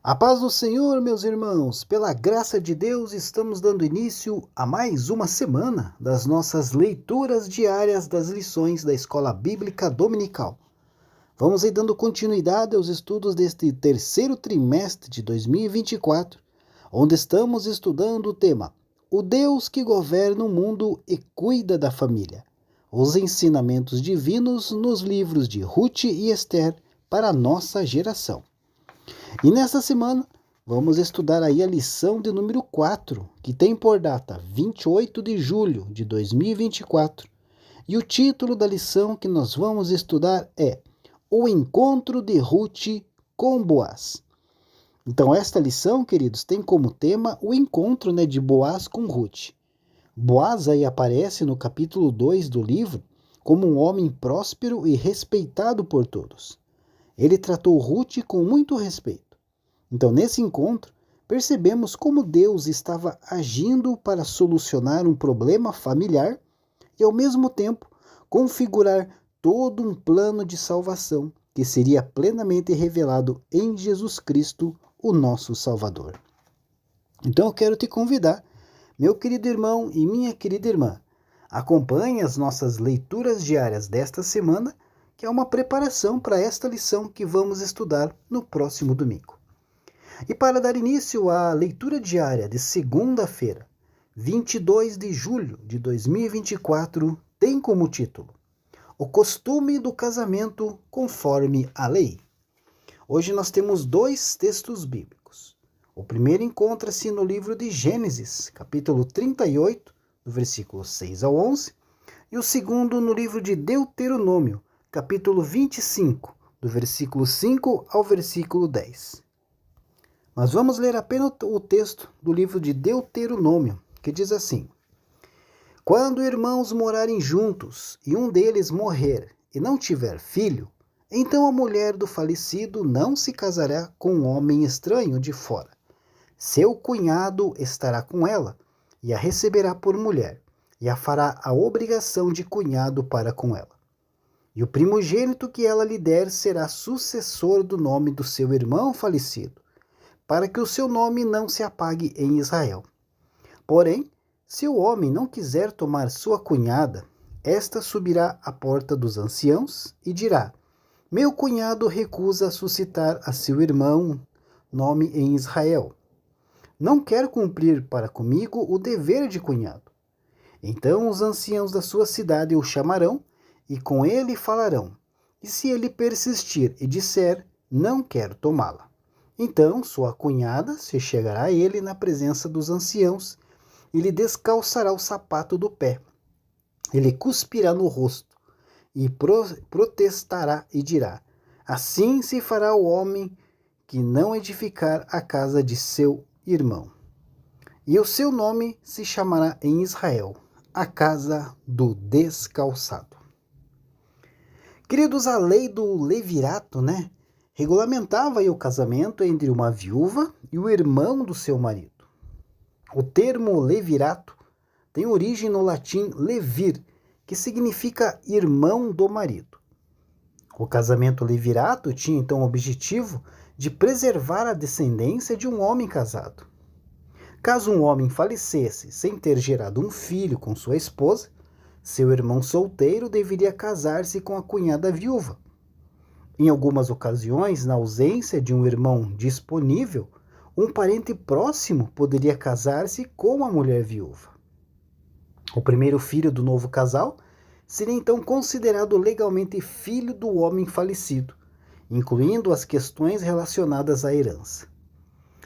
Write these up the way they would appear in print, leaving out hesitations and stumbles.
A paz do Senhor, meus irmãos, pela graça de Deus, estamos dando início a mais uma semana das nossas leituras diárias das lições da Escola Bíblica Dominical. Vamos aí dando continuidade aos estudos deste terceiro trimestre de 2024, onde estamos estudando o tema O Deus que governa o mundo e cuida da família. Os ensinamentos divinos nos livros de Ruth e Esther para a nossa geração. E nesta semana, vamos estudar aí a lição de número 4, que tem por data 28 de julho de 2024. E o título da lição que nós vamos estudar é O Encontro de Ruth com Boaz. Então, esta lição, queridos, tem como tema o encontro de Boaz com Ruth. Boaz aí aparece no capítulo 2 do livro como um homem próspero e respeitado por todos. Ele tratou Ruth com muito respeito. Então, nesse encontro, percebemos como Deus estava agindo para solucionar um problema familiar e, ao mesmo tempo, configurar todo um plano de salvação que seria plenamente revelado em Jesus Cristo, o nosso Salvador. Então, eu quero te convidar, meu querido irmão e minha querida irmã, acompanhe as nossas leituras diárias desta semana, que é uma preparação para esta lição que vamos estudar no próximo domingo. E para dar início à leitura diária de segunda-feira, 22 de julho de 2024, tem como título O Costume do Casamento conforme a Lei. Hoje nós temos dois textos bíblicos. O primeiro encontra-se no livro de Gênesis, capítulo 38, do versículo 6 ao 11, e o segundo no livro de Deuteronômio, capítulo 25, do versículo 5 ao versículo 10. Mas vamos ler apenas o texto do livro de Deuteronômio, que diz assim: Quando irmãos morarem juntos e um deles morrer e não tiver filho, então a mulher do falecido não se casará com um homem estranho de fora. Seu cunhado estará com ela e a receberá por mulher, e a fará a obrigação de cunhado para com ela. E o primogênito que ela lhe der será sucessor do nome do seu irmão falecido, para que o seu nome não se apague em Israel. Porém, se o homem não quiser tomar sua cunhada, esta subirá à porta dos anciãos e dirá: Meu cunhado recusa suscitar a seu irmão nome em Israel. Não quer cumprir para comigo o dever de cunhado. Então os anciãos da sua cidade o chamarão e com ele falarão. E se ele persistir e disser: Não quero tomá-la, então sua cunhada se chegará a ele na presença dos anciãos e lhe descalçará o sapato do pé. Ele cuspirá no rosto e protestará e dirá: Assim se fará o homem que não edificar a casa de seu irmão. E o seu nome se chamará em Israel, a casa do descalçado. Queridos, a lei do levirato, regulamentava o casamento entre uma viúva e o irmão do seu marido. O termo levirato tem origem no latim levir, que significa irmão do marido. O casamento levirato tinha então o objetivo de preservar a descendência de um homem casado. Caso um homem falecesse sem ter gerado um filho com sua esposa, seu irmão solteiro deveria casar-se com a cunhada viúva. Em algumas ocasiões, na ausência de um irmão disponível, um parente próximo poderia casar-se com a mulher viúva. O primeiro filho do novo casal seria então considerado legalmente filho do homem falecido, incluindo as questões relacionadas à herança.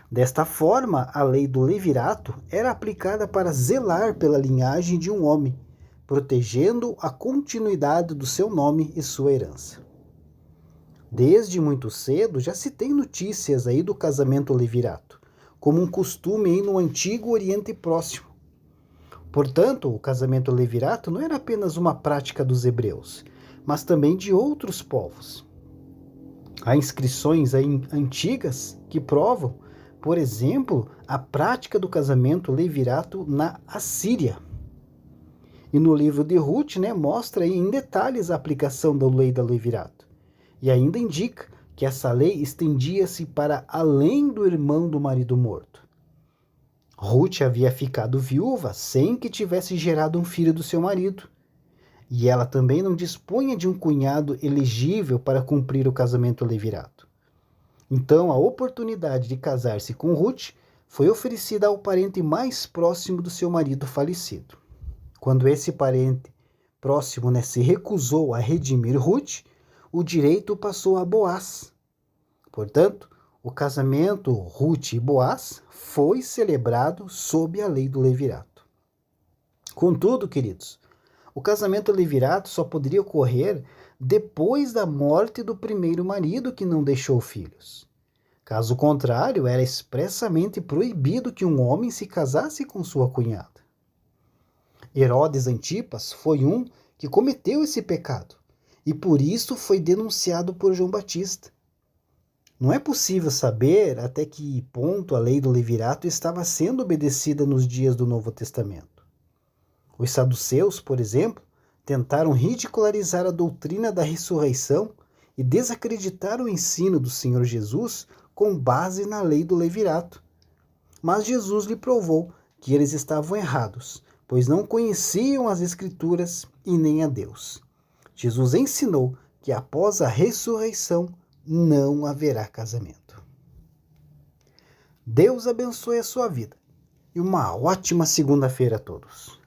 Desta forma, a lei do levirato era aplicada para zelar pela linhagem de um homem, protegendo a continuidade do seu nome e sua herança. Desde muito cedo já se tem notícias aí do casamento levirato, como um costume aí no antigo Oriente Próximo. Portanto, o casamento levirato não era apenas uma prática dos hebreus, mas também de outros povos. Há inscrições aí antigas que provam, por exemplo, a prática do casamento levirato na Assíria. E no livro de Ruth, mostra aí em detalhes a aplicação da lei do levirato. E ainda indica que essa lei estendia-se para além do irmão do marido morto. Ruth havia ficado viúva sem que tivesse gerado um filho do seu marido, e ela também não dispunha de um cunhado elegível para cumprir o casamento levirato. Então, a oportunidade de casar-se com Ruth foi oferecida ao parente mais próximo do seu marido falecido. Quando esse parente próximo se recusou a redimir Ruth, o direito passou a Boaz. Portanto, o casamento Ruth e Boaz foi celebrado sob a lei do levirato. Contudo, queridos, o casamento levirato só poderia ocorrer depois da morte do primeiro marido que não deixou filhos. Caso contrário, era expressamente proibido que um homem se casasse com sua cunhada. Herodes Antipas foi um que cometeu esse pecado e por isso foi denunciado por João Batista. Não é possível saber até que ponto a lei do levirato estava sendo obedecida nos dias do Novo Testamento. Os saduceus, por exemplo, tentaram ridicularizar a doutrina da ressurreição e desacreditar o ensino do Senhor Jesus com base na lei do levirato. Mas Jesus lhe provou que eles estavam errados, pois não conheciam as Escrituras e nem a Deus. Jesus ensinou que após a ressurreição não haverá casamento. Deus abençoe a sua vida e uma ótima segunda-feira a todos.